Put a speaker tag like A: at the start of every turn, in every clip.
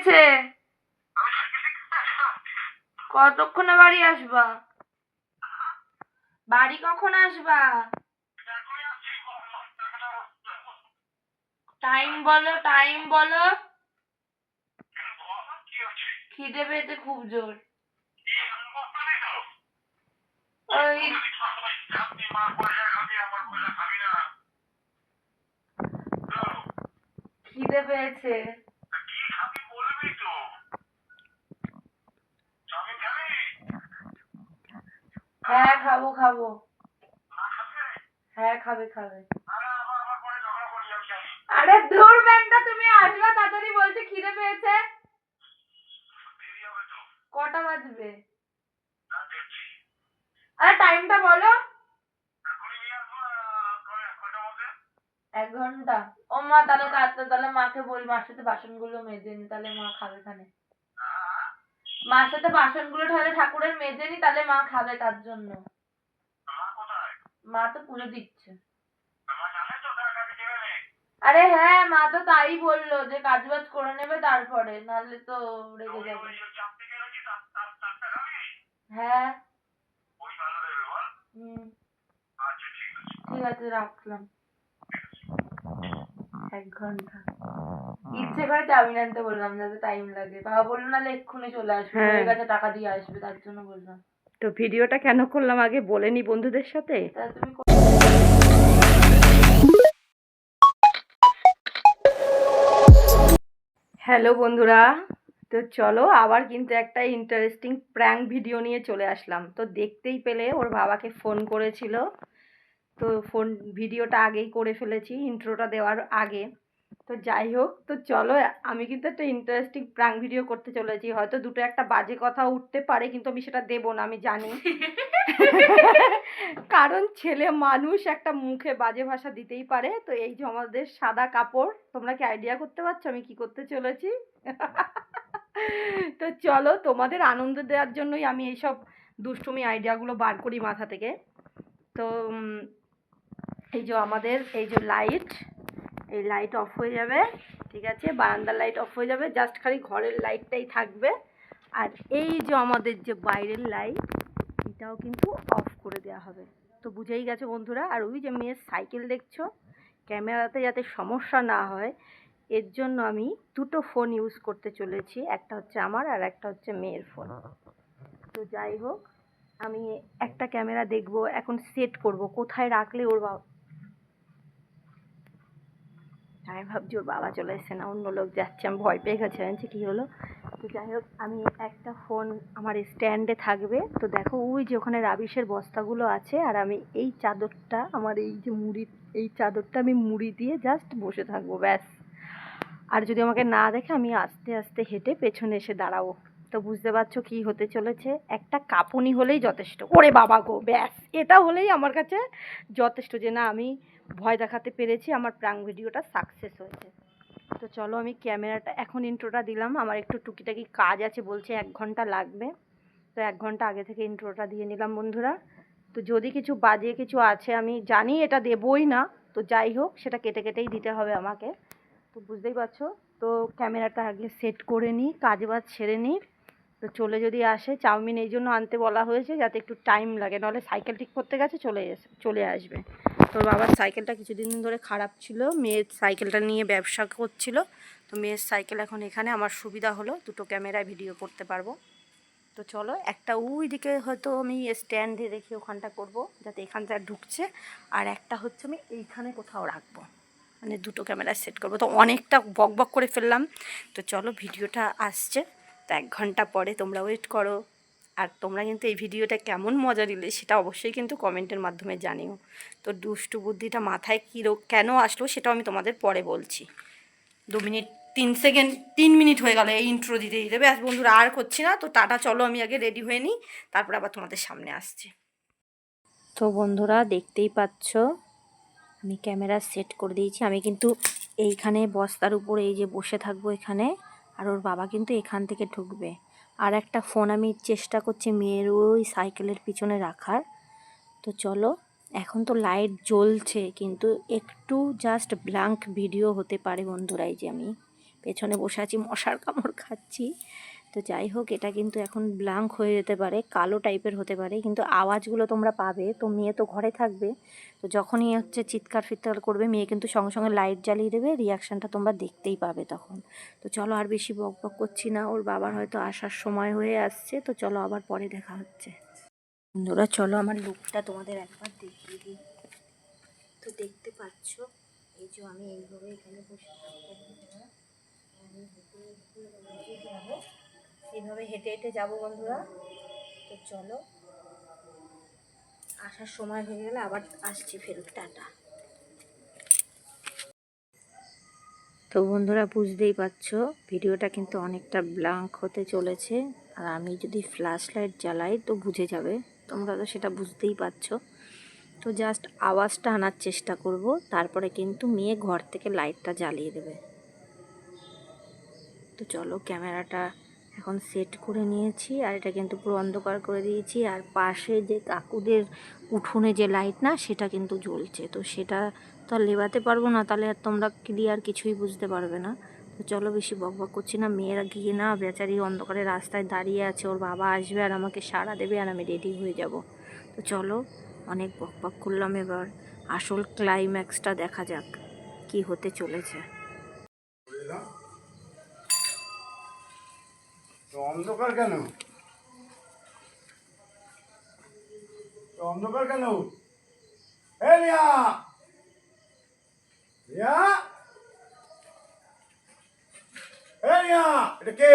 A: পেয়েছে? কতক্ষণে বাড়ি আসবা? বাড়ি কখন আসবা? টাইম বলো, টাইম বলো। খিদে পেয়েছে খুব জোর। ওই খিদে পেয়েছে। হ্যাঁ খাবো খাবো। হ্যাঁ খাবে খাবে। আরে দূর ব্যাংকটা, তুমি আসবা তাড়াতাড়ি, বলছে খিদে পেয়েছে। কটা বাজবে? আরে টাইমটা বলো। 1 ঘন্টা। ও মা, তাহলে মাকে বল, মার সাথে বাসনগুলো মেজে নি, তাহলে মা খাবে খানে। মার সাথে বাসনগুলো তাহলে ঠাকুরের মেজে নি, তাহলে মা খাবে তার জন্য। মা তো পুজো দিচ্ছে। আরে হ্যাঁ, মা তো তাই বললো যে কাজ বাজ করে নেবে তারপরে, নাহলে তো রেগে যাবে। হ্যাঁ। ঠিক আছে, রাখলাম। 1 ঘন্টা। ইচ্ছে করে চাউমিন আনতে বললাম, যাতে টাইম লাগে। বাবা বললো নাহলে এক্ষুনি চলে আসবে, হয়ে গেছে, টাকা দিয়ে আসবে, তার জন্য বললাম।
B: তো ভিডিওটা কেন করলাম আগে বলেনি বন্ধুদের সাথে?
A: তুমি
B: হ্যালো বন্ধুরা, তো চলো আবার কিন্তু একটা ইন্টারেস্টিং প্র্যাঙ্ক ভিডিও নিয়ে চলে আসলাম। তো দেখতেই পেলে ওর বাবাকে ফোন করেছিল, তো ভিডিওটা আগেই করে ফেলেছি ইন্ট্রোটা দেওয়ার আগে। তো যাই হোক, তো চলো আমি কিন্তু একটা ইন্টারেস্টিং প্র্যাঙ্ক ভিডিও করতে চলেছি। হয়তো দুটো একটা বাজে কথা উঠতে পারে, কিন্তু আমি সেটা দেবো না, আমি জানি। কারণ ছেলে মানুষ, একটা মুখে বাজে ভাষা দিতেই পারে। তো এই যে আমাদের সাদা কাপড়, তোমরা কি আইডিয়া করতে পারছো আমি কি করতে চলেছি? তো চলো, তোমাদের আনন্দ দেওয়ার জন্যই আমি এইসব দুষ্টুমি আইডিয়াগুলো বার করি মাথা থেকে। তো এই যে আমাদের এই যে লাইট, এই লাইট অফ হয়ে যাবে, ঠিক আছে? বারান্দার লাইট অফ হয়ে যাবে, জাস্ট খালি ঘরের লাইটটাই থাকবে। আর এই যে আমাদের যে বাইরের লাইট, এটাও কিন্তু অফ করে দেওয়া হবে। তো বুঝেই গেছো বন্ধুরা। আর ওই যে মেয়ের সাইকেল দেখছো, ক্যামেরাতে যাতে সমস্যা না হয় এর জন্য আমি দুটো ফোন ইউজ করতে চলেছি, একটা হচ্ছে আমার আর একটা হচ্ছে মেয়ের ফোন। তো যাই হোক, আমি একটা ক্যামেরা দেখবো, এখন সেট করব কোথায় রাখলে ওর বাবা, আমি ভাবছি ওর বাবা চলে এসছে না অন্য লোক যাচ্ছে, আমি ভয় পেয়ে গেছি, জানছি কী হলো। তো যাই হোক, আমি একটা ফোন আমার স্ট্যান্ডে থাকবে। তো দেখো ওই যে ওখানে রাবিশের বস্তাগুলো আছে, আর আমি এই চাদরটা, আমার এই যে মুড়ি, এই চাদরটা আমি মুড়ি দিয়ে জাস্ট বসে থাকবো, ব্যাস। আর যদি আমাকে না দেখে আমি আস্তে আস্তে হেঁটে পেছনে এসে দাঁড়াবো। তো বুঝতে পারছো কি হতে চলেছে, একটা কাঁপুনি হলেই যথেষ্ট। ওরে বাবা গো, ব্যাস, এটা হলেই আমার কাছে যথেষ্ট যে না, আমি ভয় দেখাতে পেরেছি, আমার প্র্যাঙ্ক ভিডিওটা সাকসেস হয়েছে। তো চলো আমি ক্যামেরাটা, এখন ইন্ট্রোটা দিলাম, আমার একটু টুকিটাকি কাজ আছে, বলছে 1 ঘন্টা লাগবে। তো 1 ঘন্টা আগে থেকে ইন্ট্রোটা দিয়ে নিলাম বন্ধুরা। তো যদি কিছু বাজে কিছু আছে, আমি জানি এটা দেবই না, তো যাই হোক সেটা কেটে কেটেই দিতে হবে আমাকে। তো বুঝতেই পারছো। তো ক্যামেরাটা আগে সেট করে নিই, কাজ বাজ সেরে নিই। তো চলে যদি আসে, চাউমিন এই জন্য আনতে বলা হয়েছে যাতে একটু টাইম লাগে, নাহলে সাইকেল ঠিক করতে গেছে চলে আসবে। তো বাবার সাইকেলটা কিছুদিন ধরে খারাপ ছিল, মেয়ের সাইকেলটা নিয়ে ব্যবসা করছিল। তো মেয়ের সাইকেল এখন এখানে, আমার সুবিধা হলো দুটো ক্যামেরায় ভিডিও করতে পারবো। তো চলো, একটা ওই দিকে হয়তো আমি স্ট্যান্ডে রেখে ওখানটা করব, যাতে এখানটা ঢুকছে, আর একটা হচ্ছে আমি এইখানে কোথাও রাখবো, মানে দুটো ক্যামেরা সেট করবো। তো অনেকটা বক বক করে ফেললাম। তো চলো, ভিডিওটা আসছে, তো 1 ঘন্টা পরে তোমরা ওয়েট করো। আর তোমরা কিন্তু এই ভিডিওটা কেমন মজা নিলে সেটা অবশ্যই কিন্তু কমেন্টের মাধ্যমে জানিও। তো দুষ্টু বুদ্ধিটা মাথায় কেন আসলো সেটাও আমি তোমাদের পরে বলছি। 2 মিনিট 3 সেকেন্ড, 3 মিনিট হয়ে গেল এই ইন্ট্রো দিতে দিতে। ব্যাস বন্ধুরা, আর করছি না, তো টাটা, চলো আমি আগে রেডি হয়ে নিই, তারপর আবার তোমাদের সামনে আসছি। তো বন্ধুরা দেখতেই পাচ্ছ, আমি ক্যামেরা সেট করে দিয়েছি। আমি কিন্তু এইখানে বস্তার উপর এই যে বসে থাকবো এখানে, আর ওর বাবা কিন্তু এখান থেকে ঢুকবে। আর একটা ফোন আমি চেষ্টা করছি মেয়ের ওই সাইকেলের পিছনে রাখার। তো চলো, এখন তো লাইট জ্বলছে, কিন্তু একটু জাস্ট ব্ল্যাঙ্ক ভিডিও হতে পারে বন্ধুরা। এই যে আমি পেছনে বসে আছি, মশার কামড় খাচ্ছি। তো যাই হোক, এটা কিন্তু এখন ব্ল্যাঙ্ক হয়ে যেতে পারে, কালো টাইপের হতে পারে, কিন্তু আওয়াজগুলো তোমরা পাবে। তো মেয়ে তো ঘরে থাকবে, তো যখনই হচ্ছে চিৎকার ফিৎকার করবে মেয়ে কিন্তু সঙ্গে সঙ্গে লাইট জ্বালিয়ে দেবে, রিয়াকশানটা তোমরা দেখতেই পাবে তখন। তো চলো আর বেশি বক বক করছি না, ওর বাবার হয়তো আসার সময় হয়ে আসছে। তো চলো আবার পরে দেখা হচ্ছে। বন্ধুরা চলো আমার লুকটা তোমাদের একবার দেখিয়ে দিই। তো দেখতে পাচ্ছ এই যে আমি এইভাবে এখানে বসে থাকবো, বন্ধুরা আমি এইভাবে হেঁটে হেঁটে যাবো বন্ধুরা। তো চলো, আসার সময় হয়ে গেলে আবার আসছি ফেরত, টাটা। তো বন্ধুরা বুঝতেই পারছো ভিডিওটা কিন্তু অনেকটা ব্ল্যাঙ্ক হতে চলেছে, আর আমি যদি ফ্ল্যাশ লাইট জ্বালাই তো বুঝে যাবে, তোমরা তো সেটা বুঝতেই পারছো। তো জাস্ট আওয়াজটা আনার চেষ্টা করব, তারপরে কিন্তু মেয়ে ঘর থেকে লাইটটা জ্বালিয়ে দেবে। তো চলো, ক্যামেরাটা এখন সেট করে নিয়েছি, আর এটা কিন্তু পুরো অন্ধকার করে দিয়েছি। আর পাশে যে কাকুদের উঠোনে যে লাইট না, সেটা কিন্তু জ্বলছে। তো সেটা তো আর লেবাতে পারবো না, তাহলে আর তোমরা ক্লিয়ার কিছুই বুঝতে পারবে না। তো চলো, বেশি বকবক করছি না, মেয়েরা গিয়ে না বেচারি অন্ধকারে রাস্তায় দাঁড়িয়ে আছে, ওর বাবা আসবে আর আমাকে সাড়া দেবে আর আমি রেডি হয়ে যাব। তো চলো, অনেক বকবক করলাম, এবার আসল ক্লাইম্যাক্সটা দেখা যাক কি হতে চলেছে।
C: অন্ধকার কেন? অন্ধকার কেন? এ রিয়া, রিয়া, এ রিয়া, এটা কে?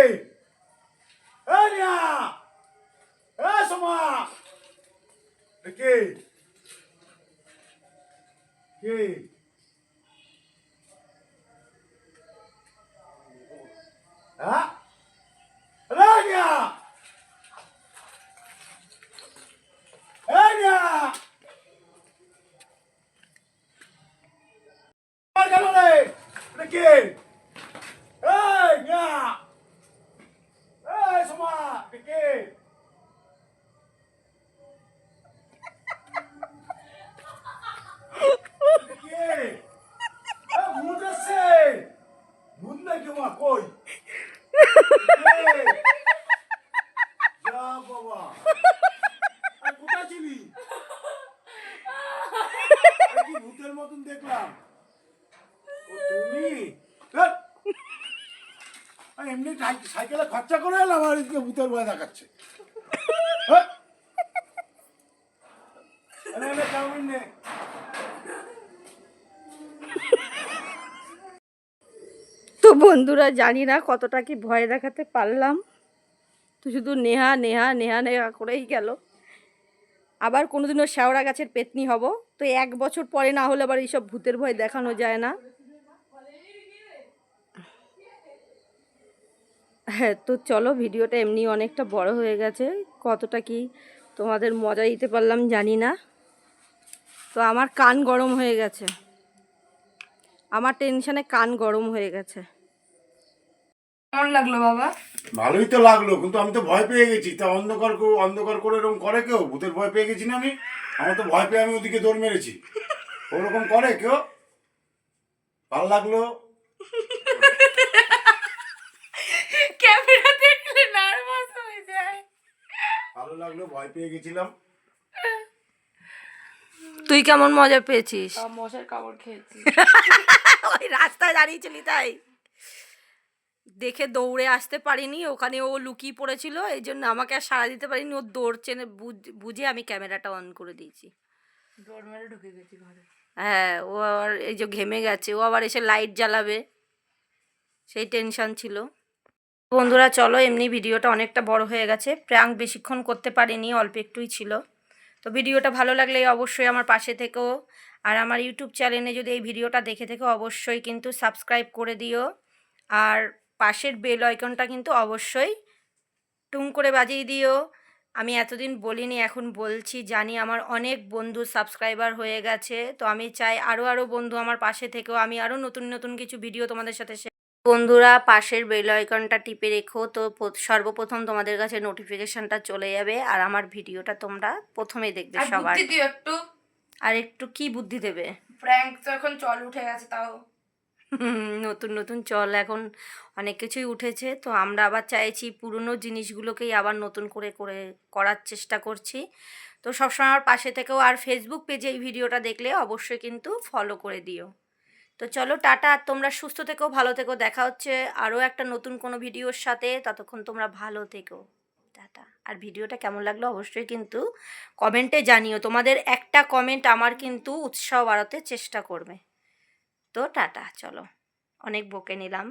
C: এ রিয়া, এ সোমা, এটা কে? কে? হ্যাঁ? এ রিয়া, এ রিয়া, আর কেন রে? এটা কে? এই রিয়া, এই সোমা, এটা কে? এটা কে? এ ভূত আসছে। ভূত নাকি মা, কই? কে? যা বাবা, আর কোথায় ছিলি? আর কি ভূতের মতন দেখলাম। ও তুমি? ধ্যাৎ, আমি এমনি সাইকেলে খরচা করে এলাম আর এদিকে ভূতের ভয় দেখাচ্ছে। হ্যাঁ? এনে এনে চাউমিন নে।
B: তো বন্ধুরা জানি না কতটা কি ভয় দেখাতে পারলাম, তো শুধু নেহা নেহা নেহা নেহা করেই গেল। আবার কোনোদিনও শেওড়া গাছের পেতনি হব, তো 1 বছর পরে না হলে আবার এইসব ভূতের ভয় দেখানো যায় না। হ্যাঁ, তো চলো, ভিডিওটা এমনি অনেকটা বড় হয়ে গেছে, কতটা কি তোমাদের মজা দিতে পারলাম জানি না। তো আমার কান গরম হয়ে গেছে, আমার টেনশনে কান গরম হয়ে গেছে।
A: কেমন লাগলো বাবা?
C: ভালোই তো লাগলো, কিন্তু আমি তো ভয় পেয়ে গেছি। তা অন্ধকার করে এরকম করে কেউ? ভূতের ভয় পেয়ে গেছি না আমি। আমার তো ভয় পেয়ে আমি ওদিকে দৌড় মেরেছি। ওরকম করে কেউ? ভালো লাগলো।
A: ক্যামেরা দেখলে নার্ভাস হয়ে যায়।
C: ভালো লাগলো, ভয় পেয়ে গেছিলাম।
B: তুই কেমন মজা পেয়েছিস?
A: মশার কামড় খেয়েছি।
B: ওই রাস্তায় দাঁড়িয়েছিলি তাই দেখে দৌড়ে আসতে পারিনি, ওখানে ও লুকিয়ে পড়েছিল, এই জন্য আমাকে আর সাড়া দিতে পারিনি। ও দৌড় চেনে বুঝে আমি ক্যামেরাটা অন করে দিয়েছি।
A: দৌড় মেরে ঢুকে গেছি ঘরে।
B: হ্যাঁ, ও আবার এই যে ঘেমে গেছে, ও আবার এসে লাইট জ্বালাবে, সেই টেনশন ছিল। বন্ধুরা চলো, এমনি ভিডিওটা অনেকটা বড় হয়ে গেছে, প্র্যাঙ্ক বেশিক্ষণ করতে পারিনি, অল্প একটুই ছিল। তো ভিডিওটা ভালো লাগলে অবশ্যই আমার পাশে থেকো, আর আমার ইউটিউব চ্যানেলে যদি এই ভিডিওটা দেখে থেকো অবশ্যই কিন্তু সাবস্ক্রাইব করে দিও, আর পাশের বেল আইকনটা কিন্তু অবশ্যই টুং করে বাজিয়ে দিও। আমি এতদিন বলিনি, এখন বলছি, জানি আমার অনেক বন্ধু সাবস্ক্রাইবার হয়ে গেছে, তো আমি চাই আরও বন্ধু আমার পাশে থেকেও, আমি আরও নতুন নতুন কিছু ভিডিও তোমাদের সাথে বন্ধুরা পাশের বেল আইকনটা টিপে রেখো, তো সর্বপ্রথম তোমাদের কাছে নোটিফিকেশনটা চলে যাবে, আর আমার ভিডিওটা তোমরা প্রথমেই দেখবে সবার।
A: দিও একটু।
B: আর একটু কি বুদ্ধি দেবে?
A: প্র্যাঙ্ক তো এখন চল উঠে গেছে, তাও
B: নতুন নতুন চল এখন অনেক কিছুই উঠেছে, তো আমরা আবার চাইছি পুরনো জিনিসগুলোকেই আবার নতুন করে করে করার চেষ্টা করছি। তো সবসময় আমার পাশে থেকেও, আর ফেসবুক পেজে এই ভিডিওটা দেখলে অবশ্যই কিন্তু ফলো করে দিও। তো চলো টাটা, আর তোমরা সুস্থ থেকো, ভালো থেকো, দেখা হচ্ছে আরও একটা নতুন কোনো ভিডিওর সাথে, ততক্ষণ তোমরা ভালো থেকো, টাটা। আর ভিডিওটা কেমন লাগলো অবশ্যই কিন্তু কমেন্টে জানিও, তোমাদের একটা কমেন্ট আমার কিন্তু উৎসাহ বাড়াতে চেষ্টা করবে। তো টাটা, চলো, অনেক বকে নিলাম।